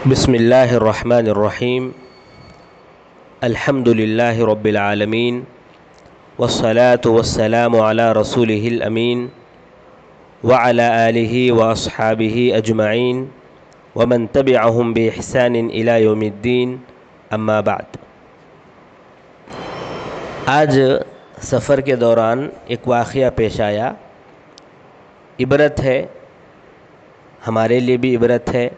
بسم اللہ الرحمن الرحیم الحمد للہ رب العالمین والصلاة والسلام علی رسولہ الامین وعلی آلہ واصحابہ اجمعین ومن تبعہم بإحسان الی یوم الدین اما بعد۔ آج سفر کے دوران ایک واقعہ پیش آیا، عبرت ہے، ہمارے لیے بھی عبرت ہے،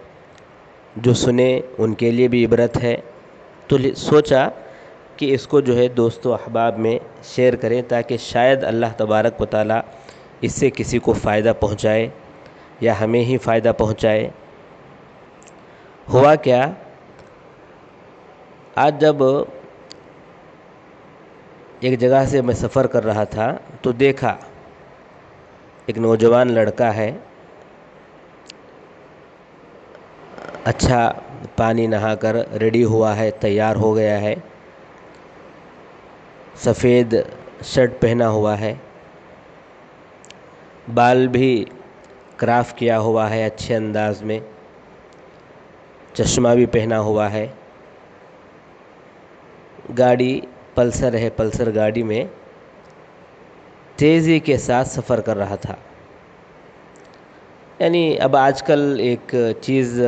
جو سنے ان کے لیے بھی عبرت ہے، تو سوچا کہ اس کو دوست و احباب میں شیئر کریں تاکہ شاید اللہ تبارک و تعالیٰ اس سے کسی کو فائدہ پہنچائے یا ہمیں ہی فائدہ پہنچائے۔ ہوا کیا، آج جب ایک جگہ سے میں سفر کر رہا تھا تو دیکھا ایک نوجوان لڑکا ہے، اچھا پانی نہا کر ریڈی ہوا ہے، تیار ہو گیا ہے، سفید شرٹ پہنا ہوا ہے، بال بھی کراف کیا ہوا ہے اچھے انداز میں، چشمہ بھی پہنا ہوا ہے، گاڑی پلسر ہے، پلسر گاڑی میں تیزی کے ساتھ سفر کر رہا تھا۔ یعنی اب آج کل ایک چیز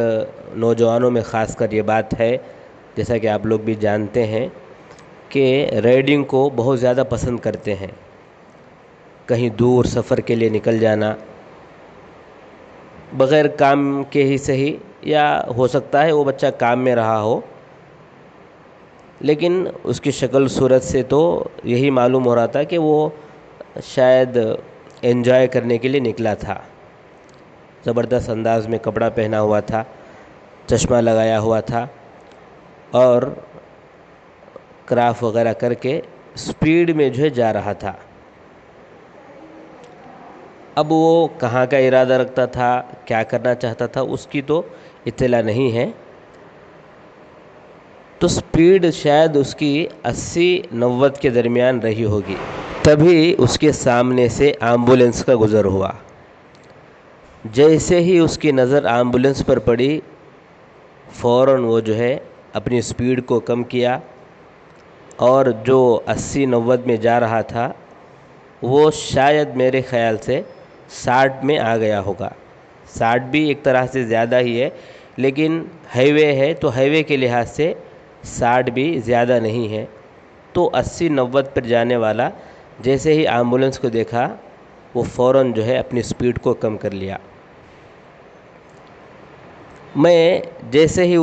نوجوانوں میں خاص کر یہ بات ہے، جیسا کہ آپ لوگ بھی جانتے ہیں کہ رائڈنگ کو بہت زیادہ پسند کرتے ہیں، کہیں دور سفر کے لیے نکل جانا، بغیر کام کے ہی صحیح، یا ہو سکتا ہے وہ بچہ کام میں رہا ہو، لیکن اس کی شکل صورت سے تو یہی معلوم ہو رہا تھا کہ وہ شاید انجوائے کرنے کے لیے نکلا تھا۔ زبردست انداز میں کپڑا پہنا ہوا تھا، چشمہ لگایا ہوا تھا، اور کراف وغیرہ کر کے سپیڈ میں جا رہا تھا۔ اب وہ کہاں کا ارادہ رکھتا تھا، کیا کرنا چاہتا تھا، اس کی تو اطلاع نہیں ہے، تو سپیڈ شاید اس کی 80-90 کے درمیان رہی ہوگی، تبھی اس کے سامنے سے ایمبولینس کا گزر ہوا۔ جیسے ہی اس کی نظر ایمبولینس پر پڑی، فوراً وہ اپنی سپیڈ کو کم کیا، اور جو 80-90 میں جا رہا تھا وہ شاید میرے خیال سے 60 میں آ گیا ہوگا۔ 60 بھی ایک طرح سے زیادہ ہی ہے، لیکن ہائی وے ہے تو ہائی وے کے لحاظ سے 60 بھی زیادہ نہیں ہے، تو 80-90 پر جانے والا جیسے ہی ایمبولینس کو دیکھا، وہ فوراً اپنی سپیڈ کو کم کر لیا۔ میں جیسے ہی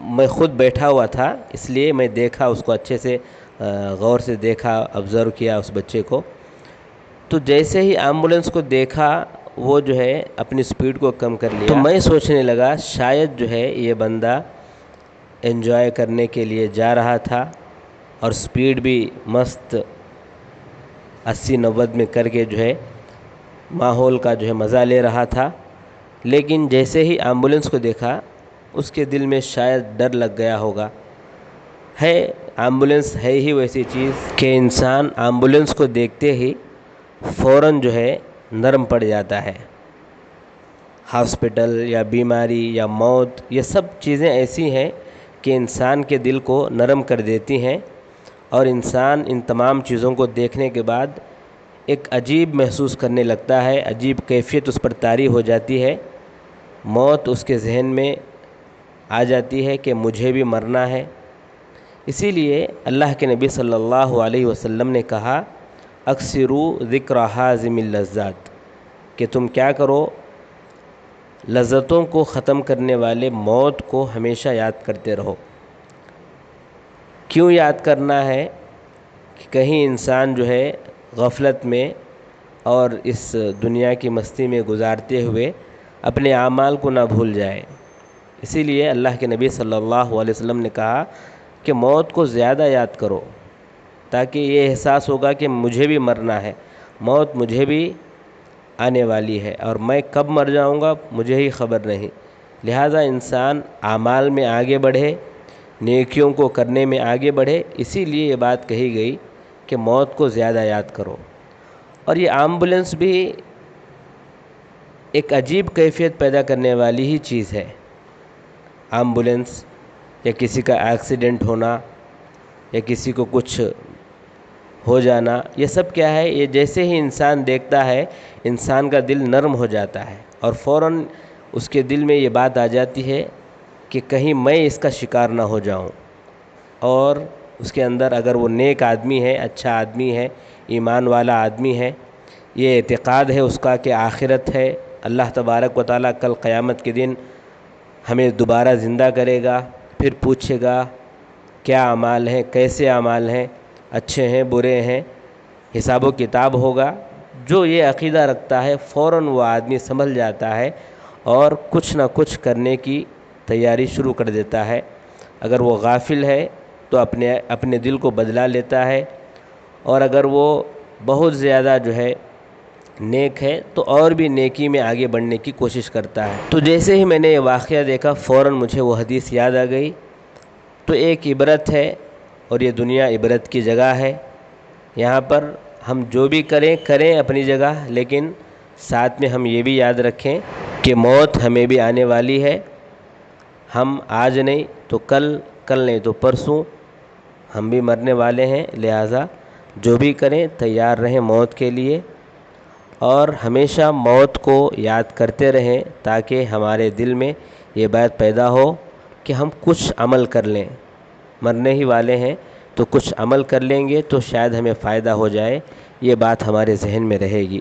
میں خود بیٹھا ہوا تھا، اس لیے میں دیکھا اس کو، اچھے سے غور سے دیکھا، آبزرو کیا اس بچے کو، تو جیسے ہی ایمبولینس کو دیکھا وہ اپنی سپیڈ کو کم کر لیا، تو میں سوچنے لگا شاید یہ بندہ انجوائے کرنے کے لیے جا رہا تھا اور سپیڈ بھی مست 80-90 میں کر کے ماحول کا مزہ لے رہا تھا، لیکن جیسے ہی ایمبولینس کو دیکھا اس کے دل میں شاید ڈر لگ گیا ہوگا۔ ایمبولینس ہے ہی ویسی چیز کہ انسان ایمبولینس کو دیکھتے ہی فوراً نرم پڑ جاتا ہے۔ ہاسپٹل یا بیماری یا موت، یہ سب چیزیں ایسی ہیں کہ انسان کے دل کو نرم کر دیتی ہیں، اور انسان ان تمام چیزوں کو دیکھنے کے بعد ایک عجیب محسوس کرنے لگتا ہے، عجیب کیفیت اس پر طاری ہو جاتی ہے، موت اس کے ذہن میں آ جاتی ہے کہ مجھے بھی مرنا ہے۔ اسی لیے اللہ کے نبی صلی اللہ علیہ وسلم نے کہا، اکثروا ذکر حازم اللذات، کہ تم کیا کرو، لذتوں کو ختم کرنے والے موت کو ہمیشہ یاد کرتے رہو۔ کیوں یاد کرنا ہے؟ کہ کہیں انسان غفلت میں اور اس دنیا کی مستی میں گزارتے ہوئے اپنے اعمال کو نہ بھول جائے۔ اسی لیے اللہ کے نبی صلی اللہ علیہ وسلم نے کہا کہ موت کو زیادہ یاد کرو، تاکہ یہ احساس ہوگا کہ مجھے بھی مرنا ہے، موت مجھے بھی آنے والی ہے، اور میں کب مر جاؤں گا مجھے ہی خبر نہیں۔ لہٰذا انسان اعمال میں آگے بڑھے، نیکیوں کو کرنے میں آگے بڑھے، اسی لیے یہ بات کہی گئی کہ موت کو زیادہ یاد کرو۔ اور یہ ایمبولینس بھی ایک عجیب کیفیت پیدا کرنے والی ہی چیز ہے۔ ایمبولینس یا کسی کا ایکسیڈنٹ ہونا یا کسی کو کچھ ہو جانا، یہ سب کیا ہے، یہ جیسے ہی انسان دیکھتا ہے انسان کا دل نرم ہو جاتا ہے اور فوراً اس کے دل میں یہ بات آ جاتی ہے کہ کہیں میں اس کا شکار نہ ہو جاؤں۔ اور اس کے اندر اگر وہ نیک آدمی ہے، اچھا آدمی ہے، ایمان والا آدمی ہے، یہ اعتقاد ہے اس کا کہ آخرت ہے، اللہ تبارک و تعالیٰ کل قیامت کے دن ہمیں دوبارہ زندہ کرے گا، پھر پوچھے گا کیا اعمال ہیں، کیسے اعمال ہیں، اچھے ہیں برے ہیں، حساب و کتاب ہوگا۔ جو یہ عقیدہ رکھتا ہے فوراً وہ آدمی سنبھل جاتا ہے اور کچھ نہ کچھ کرنے کی تیاری شروع کر دیتا ہے۔ اگر وہ غافل ہے تو اپنے دل کو بدلا لیتا ہے، اور اگر وہ بہت زیادہ جو ہے نیک ہے تو اور بھی نیکی میں آگے بڑھنے کی کوشش کرتا ہے۔ تو جیسے ہی میں نے یہ واقعہ دیکھا فوراً مجھے وہ حدیث یاد آ گئی۔ تو ایک عبرت ہے، اور یہ دنیا عبرت کی جگہ ہے۔ یہاں پر ہم جو بھی کریں اپنی جگہ، لیکن ساتھ میں ہم یہ بھی یاد رکھیں کہ موت ہمیں بھی آنے والی ہے۔ ہم آج نہیں تو کل نہیں تو پرسوں ہم بھی مرنے والے ہیں، لہٰذا جو بھی کریں تیار رہیں موت کے لیے، اور ہمیشہ موت کو یاد کرتے رہیں تاکہ ہمارے دل میں یہ بات پیدا ہو کہ ہم کچھ عمل کر لیں، مرنے ہی والے ہیں تو کچھ عمل کر لیں گے تو شاید ہمیں فائدہ ہو جائے، یہ بات ہمارے ذہن میں رہے گی۔